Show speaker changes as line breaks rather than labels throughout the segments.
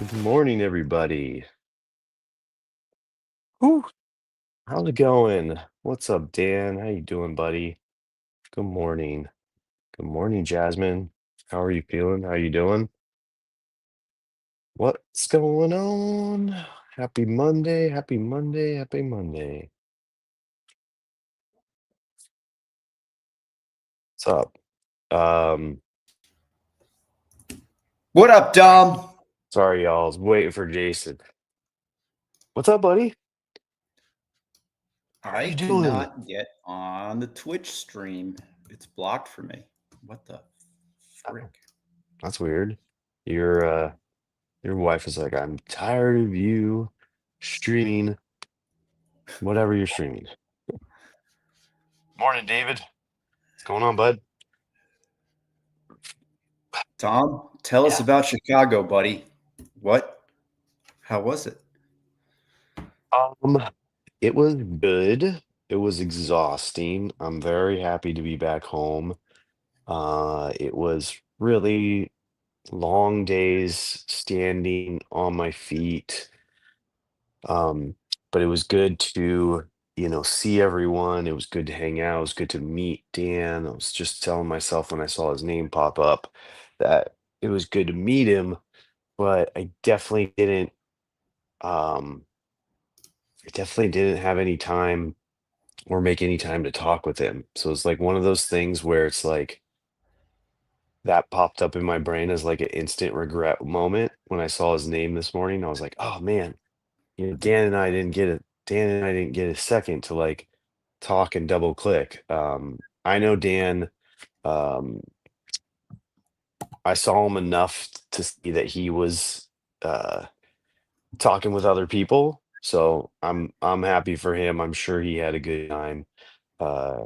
Good morning, everybody. Whew, how's it going? What's up, Dan? How you doing, buddy? Good morning. Good morning, Jasmine. How are you feeling? How you doing? What's going on? Happy Monday, happy Monday, happy Monday. What's up? Um,
What up, Dom?
sorry, y'all. I was waiting for Jason. What's up, buddy? How
I
you doing?
cannot get on the Twitch stream. It's blocked for me. What the
Oh,
frick?
that's weird. Your wife is like, I'm tired of you streaming whatever you're streaming. Morning, David. What's going on, bud?
Tom, tell us
Yeah.
about Chicago, buddy. What? How was it?
Um, it was good. It was exhausting. I'm very happy to be back home. It was really long days standing on my feet. Um, but it was good to, see everyone. It was good to hang out. It was good to meet Dan. I was just telling myself when I saw his name pop up that it was good to meet him, but um, I definitely didn't have any time or make any time to talk with him. So it's like one of those things where it's like that popped up in my brain as like an instant regret moment when I saw his name this morning. I was like, oh man, Dan and I didn't get a second to like talk and double click. I know Dan, um, I saw him enough to see that he was uh talking with other people. So I'm happy for him. I'm sure he had a good time. Uh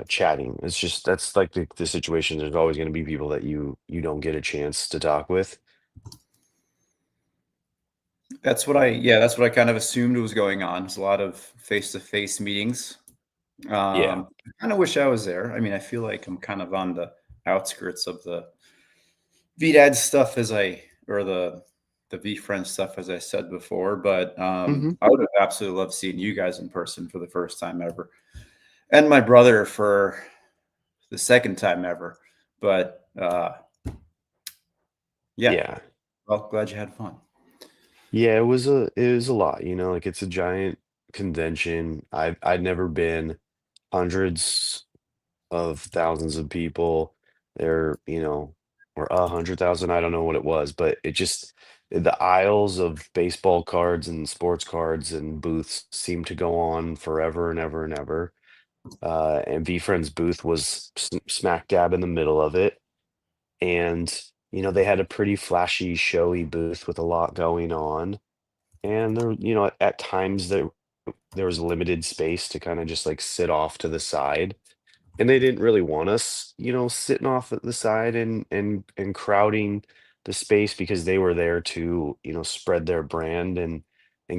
chatting. It's just that's like the situation. There's always going to be people that you don't get a chance to talk with.
That's what I kind of assumed was going on. There's a lot of face-to-face meetings.
Yeah.
I kind of wish I was there. I mean, I feel like I'm kind of on the outskirts of the VDAD stuff or the VFriend stuff, as I said before, but
Hmm.
I would have absolutely loved seeing you guys in person for the first time ever. And my brother for the second time ever. But yeah,
Yeah.
well, glad you had fun.
Yeah, it was a lot, like it's a giant convention. I'd never been. Hundreds of thousands of people there, or 100,000. I don't know what it was, but it just the aisles of baseball cards and sports cards and booths seemed to go on forever and ever and ever. And VFriend's booth was smack dab in the middle of it. And, they had a pretty flashy, showy booth with a lot going on. And there, at times there was limited space to kind of just like sit off to the side, and they didn't really want us, sitting off at the side and crowding the space because they were there to, spread their brand and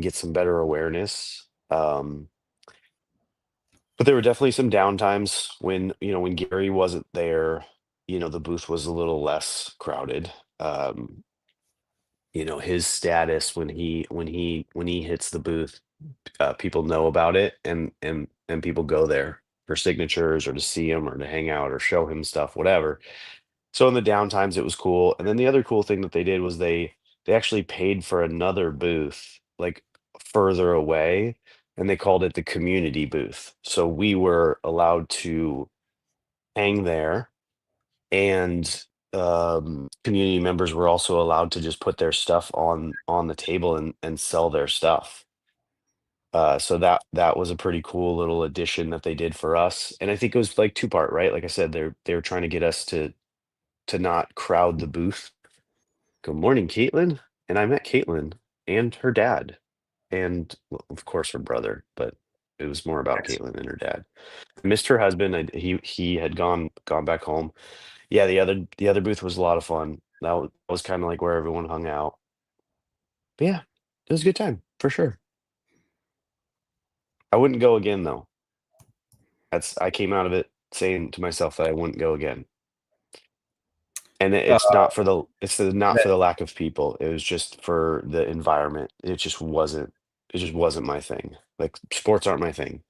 get some better awareness. But there were definitely some downtimes when, when Gary wasn't there, the booth was a little less crowded. Um, his status when he hits the booth, people know about it, and people go there for signatures or to see him or to hang out or show him stuff, whatever. So in the downtimes, it was cool. And then the other cool thing that they did was they actually paid for another booth like further away, and they called it the community booth. So we were allowed to hang there, and community members were also allowed to just put their stuff on the table and sell their stuff. So that was a pretty cool little addition that they did for us, and I think it was like two part, right? Like I said, they were trying to get us to not crowd the booth. Good morning, Caitlin. And I met Caitlin and her dad, and well, of course her brother, but it was more about Caitlin and her dad. Missed her husband. He had gone back home. Yeah, the other booth was a lot of fun. That was kind of like where everyone hung out. But yeah, it was a good time for sure. I wouldn't go again though. I came out of it saying to myself that I wouldn't go again. And
Uh,
not for
that,
the lack of people. It was just for the environment. It just wasn't my thing. Like sports aren't my thing.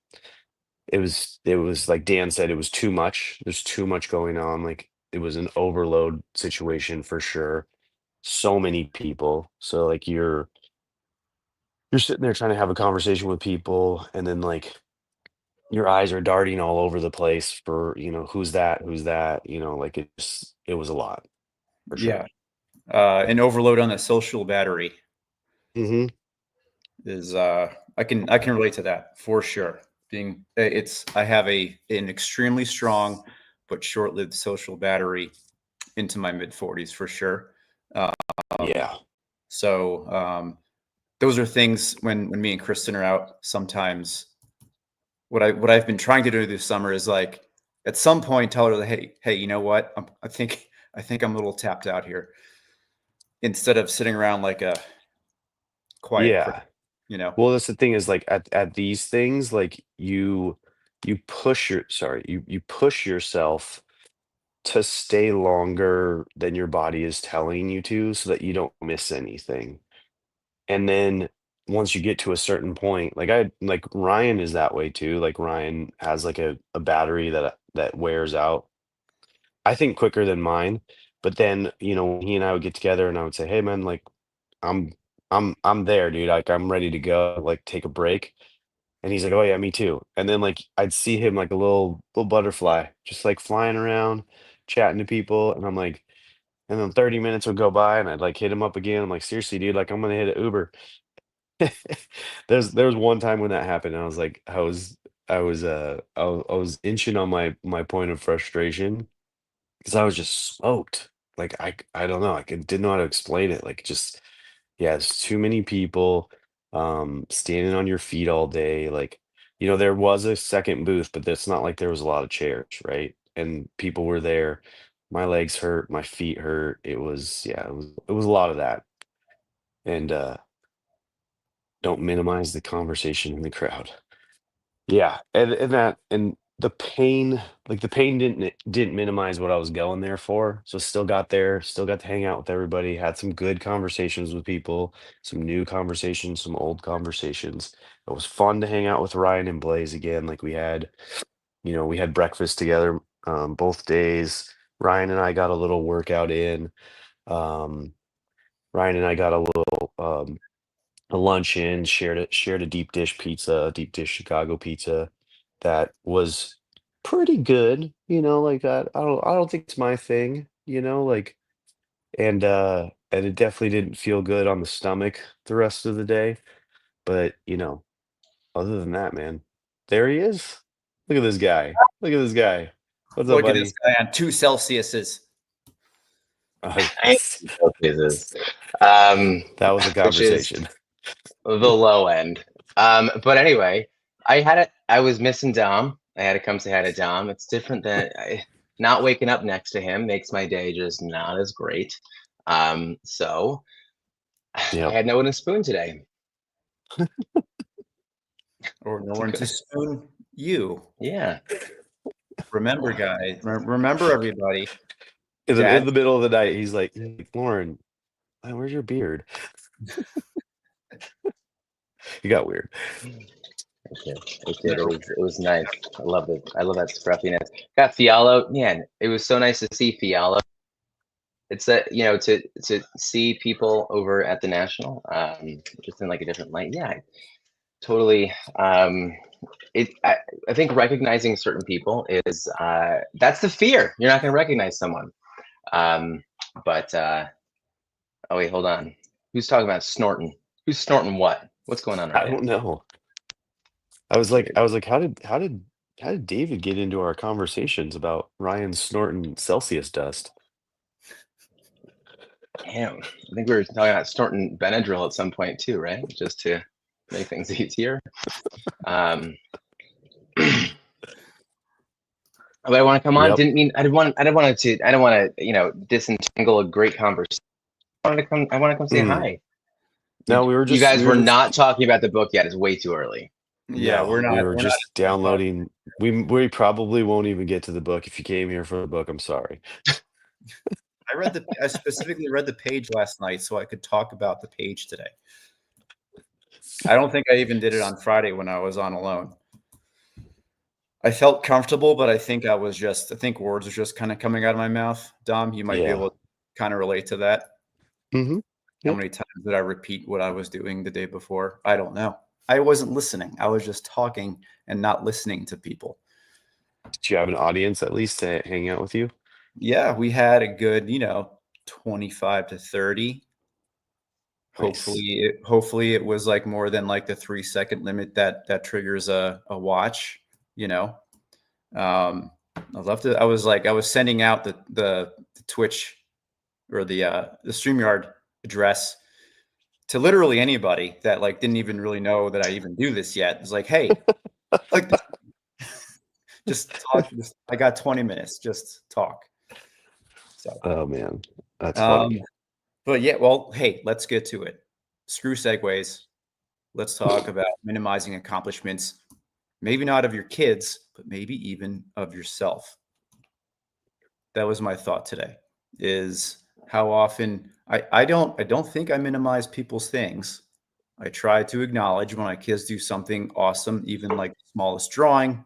It was like Dan said, it was too much. There's too much going on. Like it was an overload situation for sure. So many people. So like you're sitting there trying to have a conversation with people, and then like your eyes are darting all over the place for, who's that, like it was a lot for
yeah,
sure.
an overload on the social battery
Hmm.
is I can relate to that for sure. It's I have an extremely strong but short-lived social battery into my mid 40s for sure. Um,
Yeah.
so those are things when me and Kristen are out. Sometimes what I've been trying to do this summer is like at some point tell her, hey, you know what? I think I'm a little tapped out here. Instead of sitting around like a quiet
Yeah.
critic, you know.
Well, that's the thing is like at these things, like you push you push yourself to stay longer than your body is telling you to so that you don't miss anything. And then once you get to a certain point, like Ryan is that way too. Like Ryan has like a battery that wears out, I think quicker than mine. But then, when he and I would get together and I would say, "Hey man, like I'm I'm there, dude. Like I'm ready to go, like take a break." And he's like, "Oh yeah, me too." And then like I'd see him like a little butterfly, just like flying around, chatting to people, and I'm like, and then 30 minutes would go by and I'd like hit him up again. I'm like, "Seriously, dude, like I'm gonna hit an Uber." There was one time when that happened, and I was like, I was inching on my point of frustration because I was just smoked. Like I don't know, didn't know how to explain it. Like just yeah, it's too many people standing on your feet all day. Like, there was a second booth, but it's not like there was a lot of chairs, right? And people were there. My legs hurt, my feet hurt. Yeah, it was a lot of that. And don't minimize the conversation in the crowd. Yeah, and the pain didn't minimize what I was going there for. So still got there, still got to hang out with everybody, had some good conversations with people, some new conversations, some old conversations. It was fun to hang out with Ryan and Blaze again. Like we had breakfast together both days. Ryan and I got a little workout in. Um, Ryan and I got a luncheon, shared a deep dish Chicago pizza that was pretty good, like I don't think it's my thing, like and it definitely didn't feel good on the stomach the rest of the day, but other than that, man, there he is. Look at this guy. Look at this guy. What's up,
Look at this
buddy?
guy on 2 Celsiuses.
Oh,
I
yes.
Jesus. Um,
That was a
which is
conversation.
the low end. But anyway, I was missing Dom. I had to come say hi to Dom. It's different than not waking up next to him makes my day just not as great. So I
Yep.
had no one to spoon today.
Or no
It's a
one to
good,
spoon you.
yeah.
Remember, guys. Remember, everybody.
In
Dad.
the middle of the night, he's like, Lauren, man, where's your beard? He got weird.
It was nice. I love it. I love that scruffiness. Got Fialo. Man, it was so nice to see Fialo. It's that to see people over at the National, just in like a different light. Yeah, totally. I think recognizing certain people is that's the fear. You're not going to recognize someone. Um, but oh wait, hold on. Who's talking about snorting? Who's snorting what? What's going on
I
right now?
don't know.
Weird.
I was like, how did David get into our conversations about Ryan snorting Celsius dust?
Damn. I think we were talking about snorting Benadryl at some point too, right? Just to make things easier. Um, but I want to come on.
Yep.
Didn't mean I didn't want to disentangle a great conversation. I want to come say
Mm.
hi.
No,
You guys were not talking about the book yet. It's way too early.
Yeah,
no,
we're
we
not.
were
We're not.
just downloading. We probably won't even get to the book. If you came here for the book, I'm sorry.
I specifically read the page last night so I could talk about the page today. I don't think I even did it on Friday when I was on alone. I felt comfortable, but I think words are just kind of coming out of my mouth. Dom, you might be
Yeah.
able to kind of relate to that.
Mm-hmm.
How
Yep.
many times did I repeat what I was doing the day before? I don't know. I wasn't listening. I was just talking and not listening to people.
Did you have an audience at least to hang out with you?
Yeah, we had a good, 25 to 30.
Nice.
Hopefully it was like more than like the 3-second limit that triggers a watch, you know. I was sending out the Twitch or the StreamYard address to literally anybody that like didn't even really know that I even do this yet. It's like, hey, like just talk. I got 20 minutes. Just talk. So,
Oh man, that's funny.
but yeah, well, hey, let's get to it. Screw segues. Let's talk about minimizing accomplishments. Maybe not of your kids, but maybe even of yourself. That was my thought today. Is how often I don't think I minimize people's things. I try to acknowledge when my kids do something awesome, even like the smallest drawing.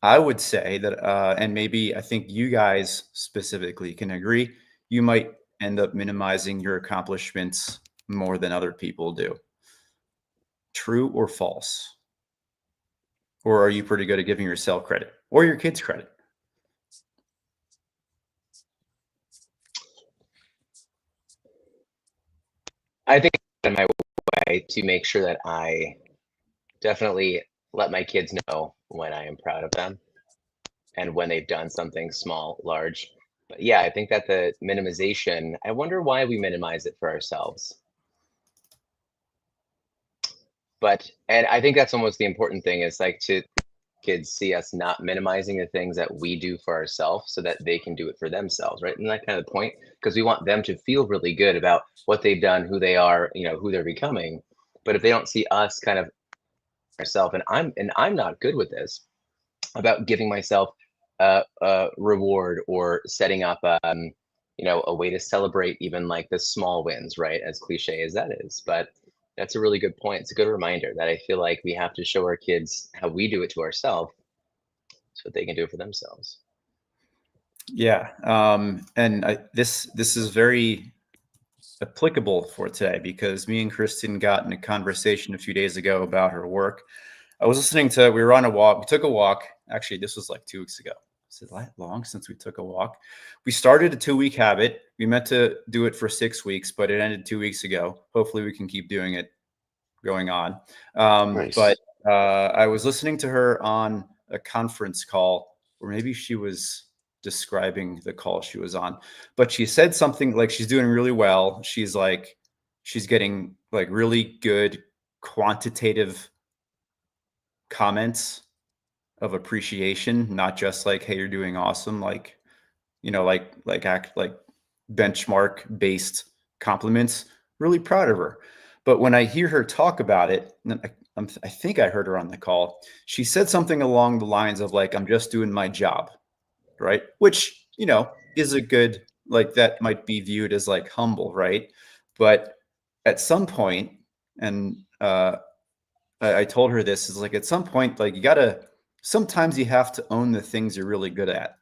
I would say that, and maybe I think you guys specifically can agree, you might end up minimizing your accomplishments more than other people do. True or false? Or are you pretty good at giving yourself credit or your kids credit?
I think in my way to make sure that I definitely let my kids know when I am proud of them and when they've done something small, large. But yeah, I think that the minimization, I wonder why we minimize it for ourselves. But, and I think that's almost the important thing is like to kids see us not minimizing the things that we do for ourselves so that they can do it for themselves, right? And that kind of the point, because we want them to feel really good about what they've done, who they are, who they're becoming. But if they don't see us kind of ourselves, and I'm not good with this about giving myself a reward or setting up a way to celebrate even like the small wins, right? As cliche as that is, but that's a really good point. It's a good reminder that I feel like we have to show our kids how we do it to ourselves so they can do it for themselves.
Yeah, and this is very applicable for today because me and Kristen got in a conversation a few days ago about her work. I was listening to. We were on a walk. We took a walk. Actually, this was like 2 weeks ago. Is it that long since we took a walk? We started a 2-week habit. We meant to do it for 6 weeks, but it ended 2 weeks ago. Hopefully, we can keep doing it going on.
Nice.
But I was listening to her on a conference call, or maybe she was describing the call she was on, but she said something like she's doing really well. She's getting like really good quantitative comments of appreciation, not just like, hey, you're doing awesome, like, like benchmark based compliments. Really proud of her. But when I hear her talk about it, and I think I heard her on the call, she said something along the lines of like, I'm just doing my job, right? Which, is a good, like that might be viewed as like humble, right? But at some point, and I told her this is like at some point, like sometimes you have to own the things you're really good at.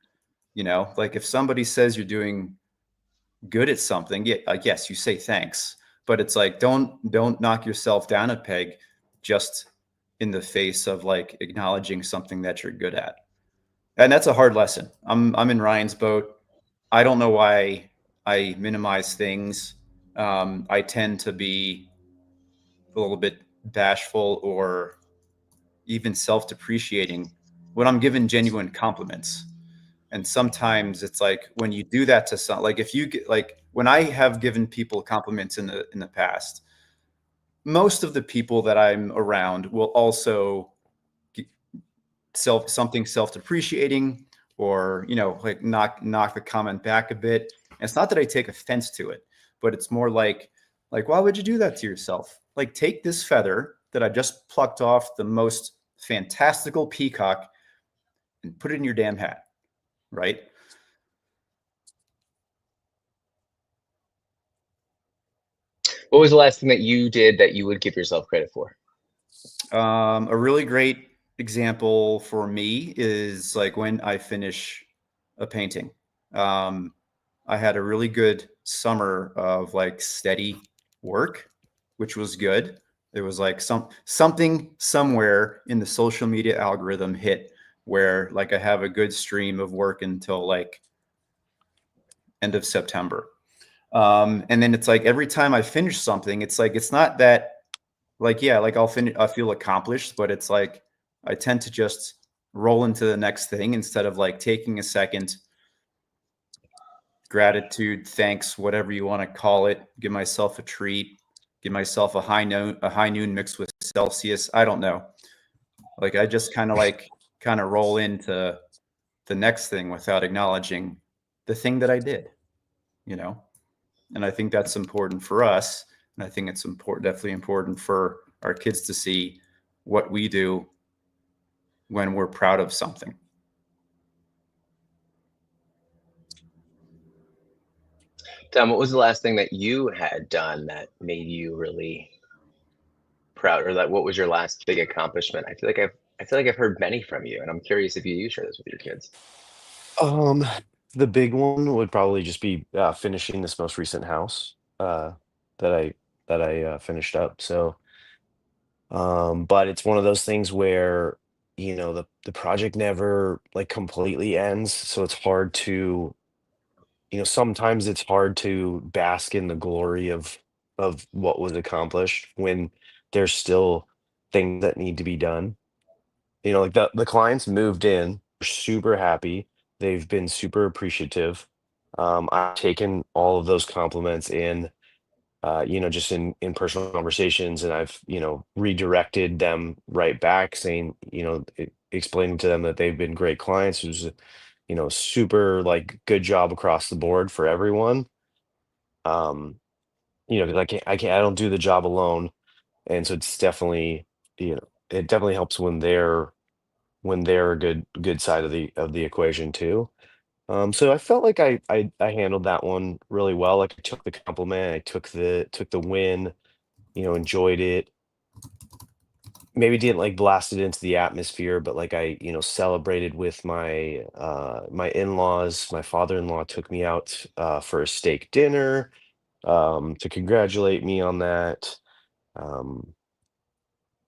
Like if somebody says you're doing good at something, yeah, yes, you say thanks, but it's like don't knock yourself down a peg just in the face of like acknowledging something that you're good at. And that's a hard lesson. I'm in Ryan's boat. I don't know why I minimize things. I tend to be a little bit bashful or even self-depreciating when I'm given genuine compliments. And sometimes it's like when you do that to some, like if you get like when I have given people compliments in the past, most of the people that I'm around will also self-depreciating or like knock the comment back a bit. And it's not that I take offense to it, but it's more like why would you do that to yourself? Like take this feather that I just plucked off the most fantastical peacock and put it in your damn hat, right?
What was the last thing that you did that you would give yourself credit for?
A really great example for me is like when I finish a painting. I had a really good summer of like steady work, which was good. It was like something somewhere in the social media algorithm hit where like I have a good stream of work until like end of September. And then it's like every time I finish something, it's like it's not that like yeah, like I feel accomplished, but it's like I tend to just roll into the next thing instead of like taking a second, gratitude, thanks, whatever you want to call it, give myself a treat, give myself a high noon mixed with Celsius. I don't know. Like I just kind of roll into the next thing without acknowledging the thing that I did, you know? And I think that's important for us. And I think it's definitely important for our kids to see what we do when we're proud of something.
Tom, what was the last thing that you had done that made you really proud, or that what was your last big accomplishment? I feel like I've heard many from you, and I'm curious if you share this with your kids.
Um, the big one would probably just be finishing this most recent house that I finished up. So, but it's one of those things where the project never like completely ends, so it's hard to sometimes it's hard to bask in the glory of what was accomplished when there's still things that need to be done. Like the clients moved in, super happy. They've been super appreciative. I've taken all of those compliments just in personal conversations, and I've, redirected them right back, saying, explaining to them that they've been great clients. It was, super like good job across the board for everyone. 'Cause I don't do the job alone, and so it's definitely, it definitely helps when they're a good side of the equation too. So I felt like I handled that one really well. Like I took the compliment, I took the win, enjoyed it. Maybe didn't like blast it into the atmosphere, but like I, celebrated with my in-laws. My father-in-law took me out for a steak dinner to congratulate me on that. Um,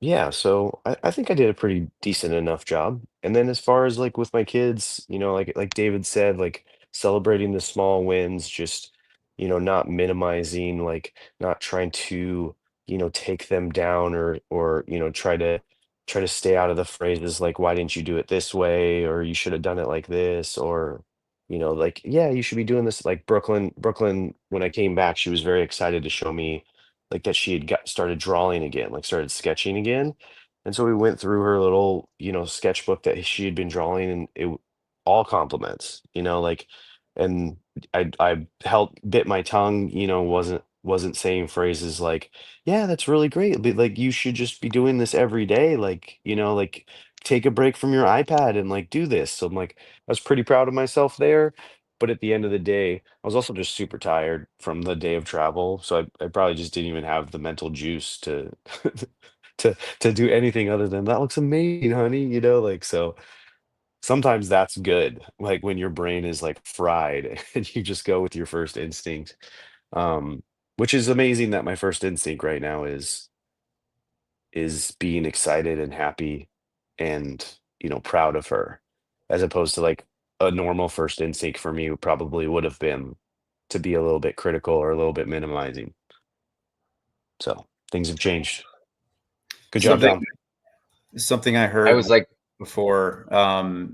Yeah, so I think I did a pretty decent enough job. And then as far as like with my kids, like David said, like celebrating the small wins, just not minimizing, like not trying to, take them down or try to stay out of the phrases like why didn't you do it this way or you should have done it like this or like yeah, you should be doing this like Brooklyn when I came back, she was very excited to show me like that she had got started drawing again, like started sketching again. And so we went through her little, sketchbook that she had been drawing and all compliments, like and I bit my tongue, wasn't saying phrases like, yeah, that's really great. But like you should just be doing this every day. Like, like take a break from your iPad and like do this. So I'm like, I was pretty proud of myself there. But at the end of the day, I was also just super tired from the day of travel, so I probably just didn't even have the mental juice to to do anything other than, "That looks amazing, honey," like, so sometimes that's good, like, when your brain is, like, fried and you just go with your first instinct, which is amazing that my first instinct right now is being excited and happy and, proud of her, as opposed to, like, a normal first instinct for me probably would have been to be a little bit critical or a little bit minimizing. So, things have changed. Good job,
Something
Dom.
something I
I
heard
was like,
before,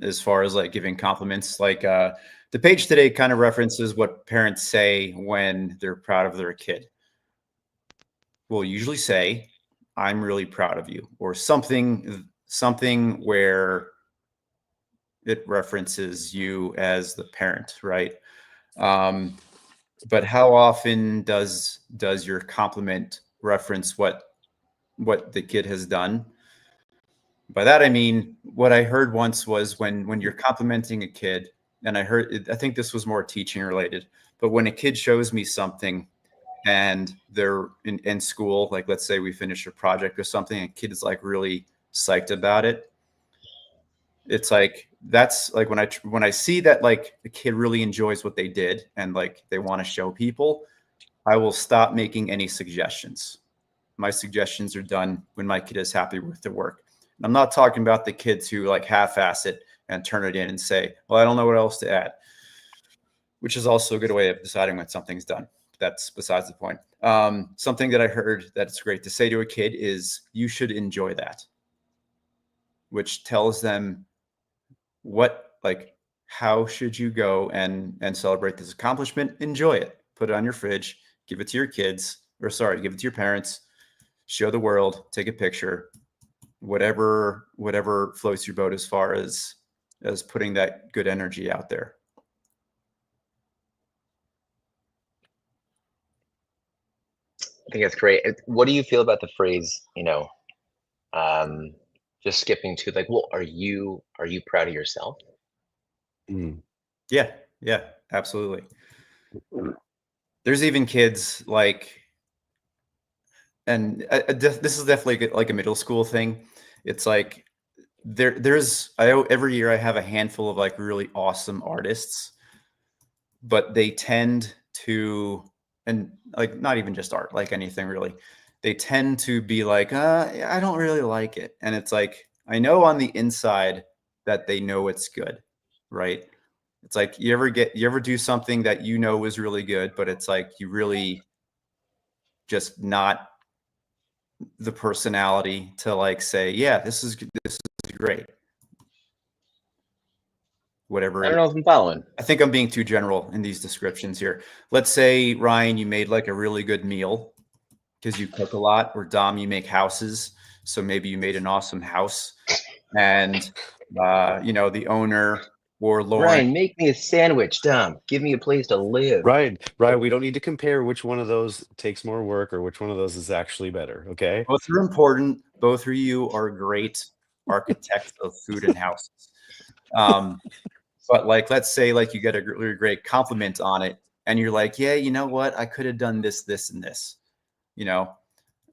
as far as like giving compliments, like the page today kind of references what parents say when they're proud of their kid. We'll usually say, "I'm really proud of you," or something where it references you as the parent, right? Um, but how often does your compliment reference what the kid has done? By that I mean what I heard once was when you're complimenting a kid, and I think this was more teaching related, but when a kid shows me something and they're in school, like let's say we finish a project or something, and kid is like really psyched about it. It's like that's like when I see that like the kid really enjoys what they did and like they want to show people, I will stop making any suggestions. My suggestions are done when my kid is happy with the work. And I'm not talking about the kids who like half-ass it and turn it in and say, well, I don't know what else to add, which is also a good way of deciding when something's done. That's besides the point. Something that I heard that's great to say to a kid is you should enjoy that, which tells them what, like, how should you go and celebrate this accomplishment? Enjoy it. Put it on your fridge, give it to your kids, or sorry, give it to your parents, show the world, take a picture, whatever floats your boat as far as putting that good energy out there.
I think that's great. What do you feel about the phrase, just skipping to like, well, are you proud of yourself?
Mm.
Yeah, absolutely. There's even kids like, and this is definitely like a middle school thing. It's like every year I have a handful of like really awesome artists, but they tend to, and like not even just art, like anything really, they tend to be like, I don't really like it. And it's like, I know on the inside that they know it's good, right? It's like you ever do something that you know is really good, but it's like you really just not the personality to like say, yeah, this is great. Whatever.
I don't know if I'm following.
I think I'm being too general in these descriptions here. Let's say, Ryan, you made like a really good meal because you cook a lot, or Dom, you make houses. So maybe you made an awesome house, and the owner or Lauren.
Ryan, make me a sandwich, Dom. Give me a place to live.
Right. We don't need to compare which one of those takes more work or which one of those is actually better. Okay.
Both are important. Both of you are great architects of food and houses. But like, let's say like you get a really great compliment on it and you're like, yeah, you know what? I could have done this, this, and this.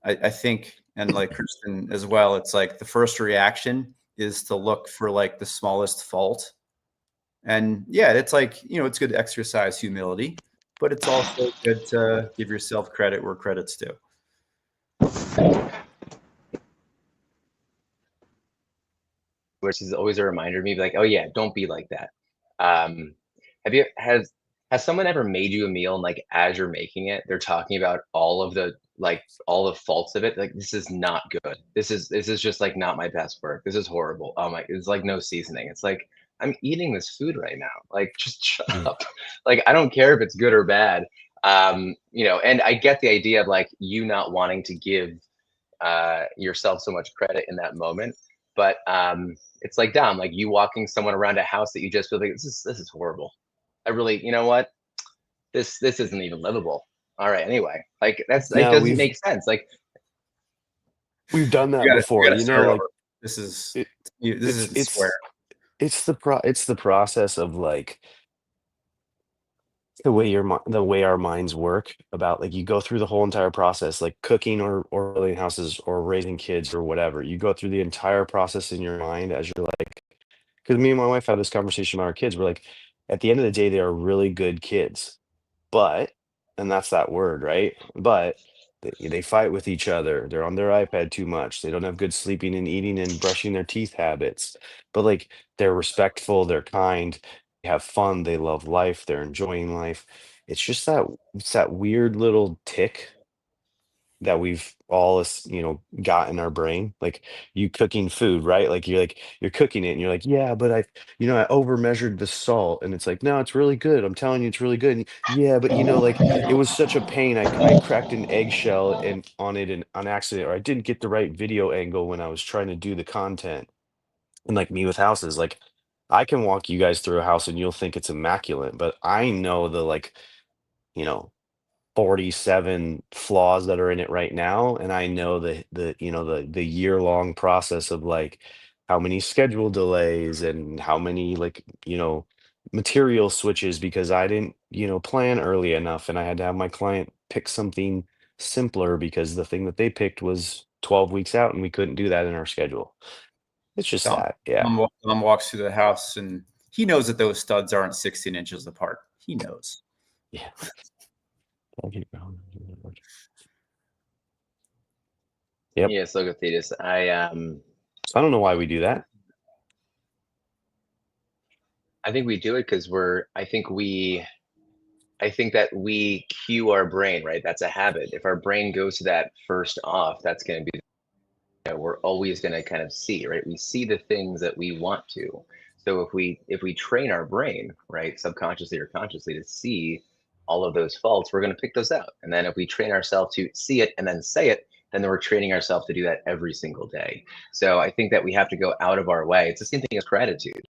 I think, and like Kristen as well, it's like the first reaction is to look for like the smallest fault. And yeah, it's like, it's good to exercise humility, but it's also good to give yourself credit where credit's due.
Which is always a reminder to me, like, oh yeah, don't be like that. Has someone ever made you a meal and like as you're making it, they're talking about all the faults of it? Like, this is not good. This is just like not my best work. This is horrible. Oh my, it's like no seasoning. It's like, I'm eating this food right now. Like, just shut up. Like, I don't care if it's good or bad. And I get the idea of like you not wanting to give yourself so much credit in that moment. But it's like, Dom, like you walking someone around a house that you just feel like this is horrible. I really, you know what? This isn't even livable. All right, anyway, like it doesn't make sense. Like
we've done that before. Like
this is
square. It's the process of like the way our minds work about like you go through the whole entire process, like cooking or building houses or raising kids or whatever. You go through the entire process in your mind as you're like, because me and my wife had this conversation about our kids. We're like, at the end of the day, they are really good kids, but, and that's that word, right? But they fight with each other. They're on their iPad too much. They don't have good sleeping and eating and brushing their teeth habits. But like they're respectful, they're kind, they have fun, they love life, they're enjoying life. It's that weird little tick that we've all got in our brain, like you cooking food, right? Like you're cooking it and you're like, yeah, but I over measured the salt, and it's like, no, it's really good, I'm telling you, it's really good. And, yeah, but like it was such a pain, I cracked an eggshell and on it and on accident, or I didn't get the right video angle when I was trying to do the content. And like me with houses, like I can walk you guys through a house and you'll think it's immaculate, but I know the like you know 47 flaws that are in it right now, and I know the year-long process of like how many schedule delays and how many like material switches because I didn't plan early enough and I had to have my client pick something simpler because the thing that they picked was 12 weeks out and we couldn't do that in our schedule. It's just
Dom,
that. Yeah.
Dom walks through the house and he knows that those studs aren't 16 inches apart. He knows.
Yeah. Yep.
Yes, Logothetus.
So I don't know why we do that.
I think we do it because I think that we cue our brain, right? That's a habit. If our brain goes to that first off, that's going to be, we're always going to kind of see, right? We see the things that we want to. So if we train our brain, right, subconsciously or consciously to see all of those faults, we're going to pick those out. And then if we train ourselves to see it and then say it, then we're training ourselves to do that every single day. So I think that we have to go out of our way. It's the same thing as gratitude,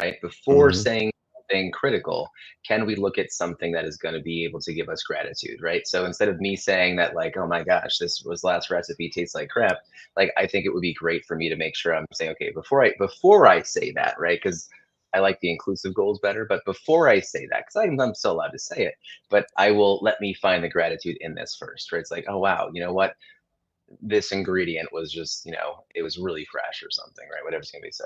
right? Before saying something critical, can we look at something that is going to be able to give us gratitude, right? So instead of me saying that, like, oh my gosh, this was last recipe tastes like crap, like, I think it would be great for me to make sure I'm saying, okay, before I say that, right? Because I like the inclusive goals better, but before I say that, because I'm still allowed to say it, but let me find the gratitude in this first, right? It's like, oh wow, you know what? This ingredient was just, it was really fresh or something, right? Whatever it's gonna be. So,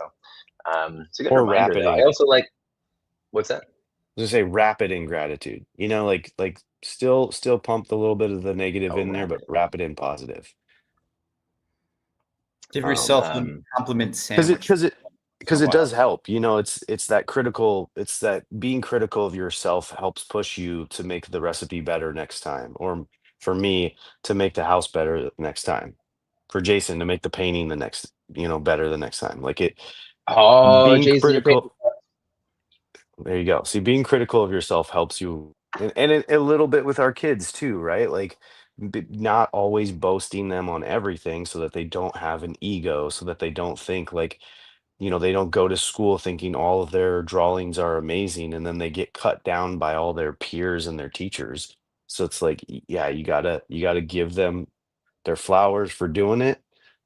it's a good
Or
reminder though. I
rapid.
also like, what's that?
Just say rapid in gratitude. Like still pump a little bit of the negative in there, but wrap it in positive.
Give yourself a compliment
Because
sandwich.
it does help. It's that being critical of yourself helps push you to make the recipe better next time, or for me to make the house better next time, for Jason to make the painting better the next time. Like it
Oh,
being
Jason, you're
critical. There you go. See, being critical of yourself helps you, and a little bit with our kids too, right? Like, not always boasting them on everything, so that they don't have an ego, so that they don't think like, they don't go to school thinking all of their drawings are amazing, and then they get cut down by all their peers and their teachers. So it's like, yeah, you gotta give them their flowers for doing it.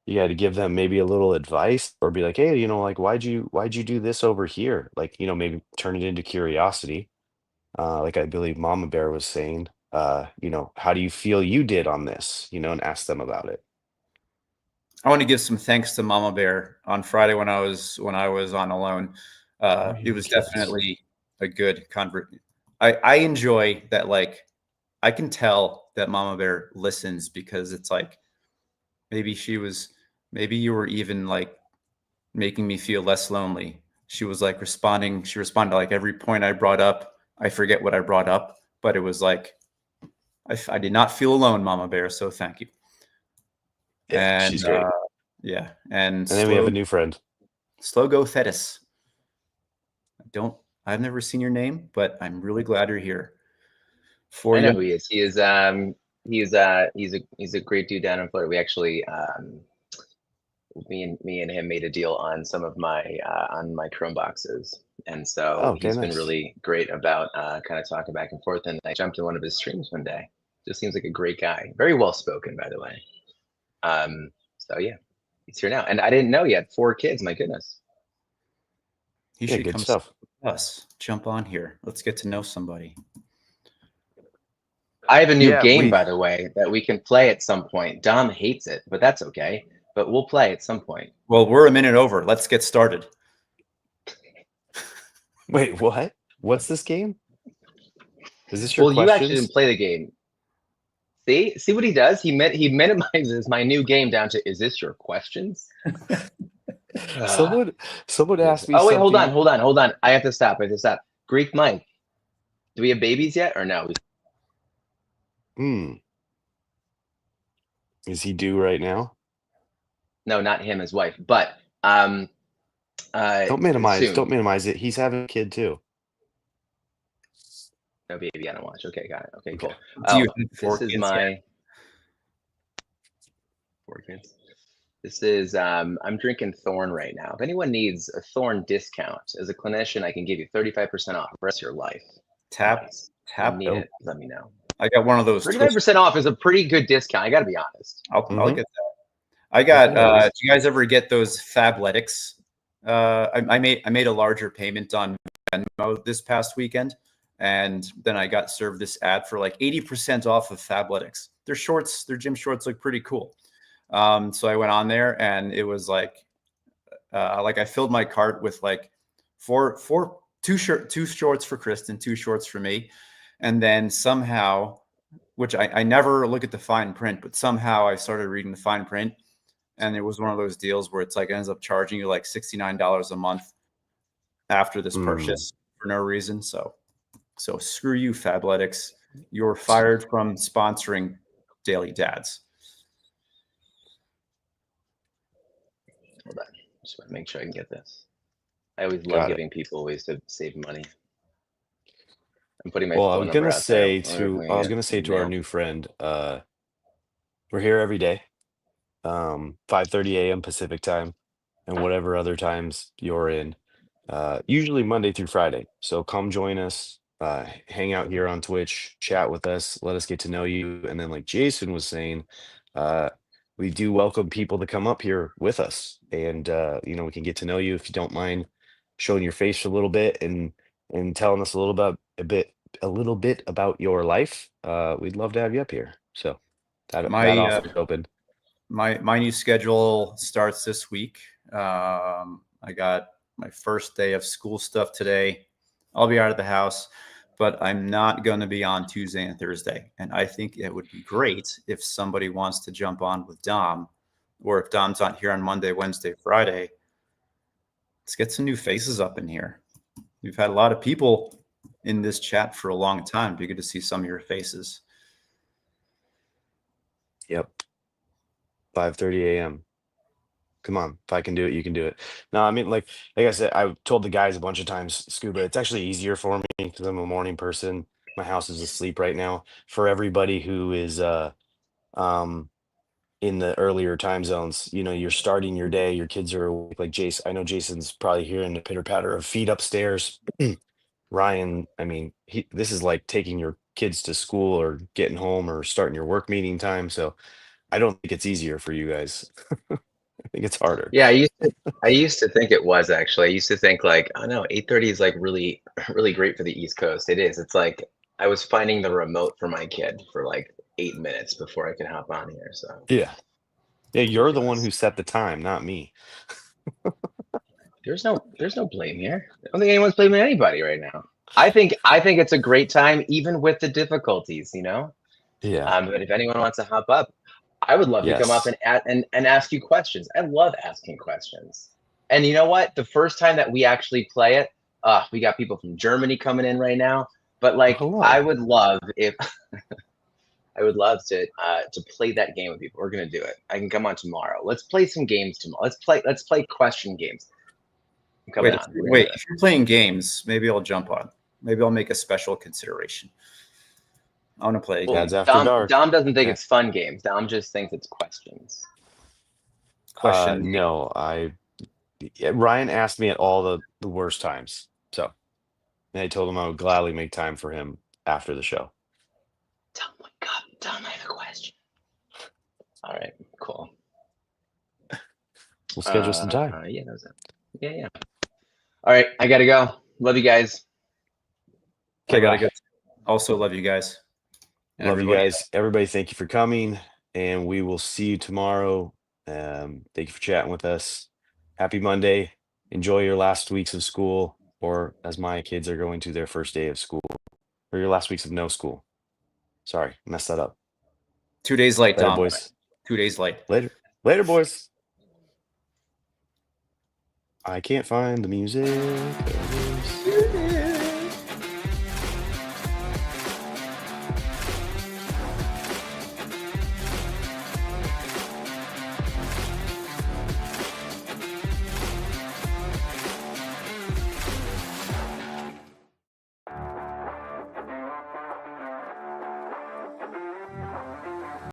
You got to give them maybe a little advice, or be like, hey, like, why'd you do this over here? Like, maybe turn it into curiosity. Like I believe Mama Bear was saying, how do you feel you did on this? And ask them about it.
I want to give some thanks to Mama Bear on Friday when I was on alone. It was definitely a good convert. I enjoy that. Like, I can tell that Mama Bear listens, because it's like, maybe you were even like making me feel less lonely. She was like responding. She responded to like every point I brought up. I forget what I brought up, but it was like, I did not feel alone, Mama Bear. So thank you.
Yeah,
And
she's great.
yeah, and
then we have a new friend,
Slogo Thetis. I've never seen your name, but I'm really glad you're here.
I know who he is. He is he's a great dude down in Florida. We actually me and him made a deal on some of my on my Chrome boxes, and so he's been really great about kind of talking back and forth. And I jumped in one of his streams one day. Just seems like a great guy. Very well spoken, by the way. So yeah, he's here now, and I didn't know he had 4 kids. My goodness.
You should come stuff. Us jump on here. Let's get to know somebody.
I have a new game, by the way, that we can play at some point. Dom hates it, but that's okay. But we'll play at some point.
Well, we're a minute over. Let's get started.
Wait, what? What's this game? Is this your questions?
You actually didn't play the game. See what he does? He minimizes my new game down to, is this your questions?
Someone asked me.
Oh wait, hold on. I have to stop. Greek Mike, do we have babies yet or no?
Is he due right now?
No, not him, his wife. But
don't minimize it. He's having a kid too.
No baby, I don't watch. Okay, got it. Okay, cool.
This is my
4 kids. This is I'm drinking Thorn right now. If anyone needs a Thorn discount, as a clinician, I can give you 35% off the rest of your life.
Tap.
Need it, let me know.
I got one of those.
35% off is a pretty good discount. I got to be honest.
I'll get that. I got. Do you guys ever get those Fabletics? I made a larger payment on Venmo this past weekend, And then I got served this ad for like 80% off of Fabletics. Their shorts, their gym shorts look pretty cool. So I went on there, and it was like I filled my cart with like two shorts for Kristen, 2 shorts for me. And then somehow, which I never look at the fine print, but somehow I started reading the fine print, and it was one of those deals where it's like it ends up charging you like $69 a month after this purchase for no reason. So screw you, Fabletics. You're fired from sponsoring Daily Dads.
Hold on. Just want to make sure I can get this. I always
Got
love
it.
giving people ways to save money. I'm putting my
Well,
phone number out there.
I was gonna say to our new friend, we're here every day, 5:30 a.m. Pacific time, and whatever other times you're in, usually Monday through Friday. So come join us, hang out here on Twitch, chat with us, let us get to know you. And then, like Jason was saying, we do welcome people to come up here with us, and we can get to know you if you don't mind showing your face a little bit and telling us a little bit about your life. We'd love to have you up here. So that offer is open.
My new schedule starts this week. I got my first day of school stuff today. I'll be out of the house, but I'm not going to be on Tuesday and Thursday. And I think it would be great if somebody wants to jump on with Dom, or if Dom's not here on Monday, Wednesday, Friday. Let's get some new faces up in here. We've had a lot of people in this chat for a long time. It'd be good to see some of your faces.
Yep. 5:30 a.m. Come on, if I can do it, you can do it. No, I mean, like I said, I've told the guys a bunch of times, Scuba, it's actually easier for me because I'm a morning person. My house is asleep right now. For everybody who is in the earlier time zones, you're starting your day, your kids are awake. Like Jason, I know Jason's probably hearing the pitter patter of feet upstairs. Ryan, I mean, this is like taking your kids to school or getting home or starting your work meeting time. So I don't think it's easier for you guys. I think it's harder.
Yeah, I used to think it was actually. I used to think like, oh no, 8:30 is like really, really great for the East Coast. It is. It's like I was finding the remote for my kid for like 8 minutes before I could hop on here. So
Yeah, you're the one who set the time, not me.
there's no blame here. I don't think anyone's blaming anybody right now. I think it's a great time, even with the difficulties,
Yeah.
But if anyone wants to hop up, I would love to come up and ask you questions. I love asking questions. And you know what? The first time that we actually play it, we got people from Germany coming in right now. But like,
Hello.
I would love if I would love to play that game with people. We're gonna do it. I can come on tomorrow. Let's play some games tomorrow. Let's play question games. I'm coming on.
Wait, if you're playing games, maybe I'll jump on. Maybe I'll make a special consideration. I want to play
Dads After Dark.
Dom doesn't think it's fun games. Dom just thinks it's questions.
No, Ryan asked me at all the worst times. So, and I told him I would gladly make time for him after the show.
Oh my God, Dom, I have a question. All right, cool.
We'll schedule some time.
Yeah. All right, I gotta go. Love you guys.
Okay, gotta go. Also love you guys.
Love you guys. Everybody, thank you for coming, and we will see you tomorrow. Thank you for chatting with us. Happy Monday. Enjoy your last weeks of school, or as my kids are going to their first day of school, or your last weeks of no school. Sorry, messed that up.
2 days late,
Later,
Dom.
boys.
2 days late.
Later, boys. I can't find the music. There it is.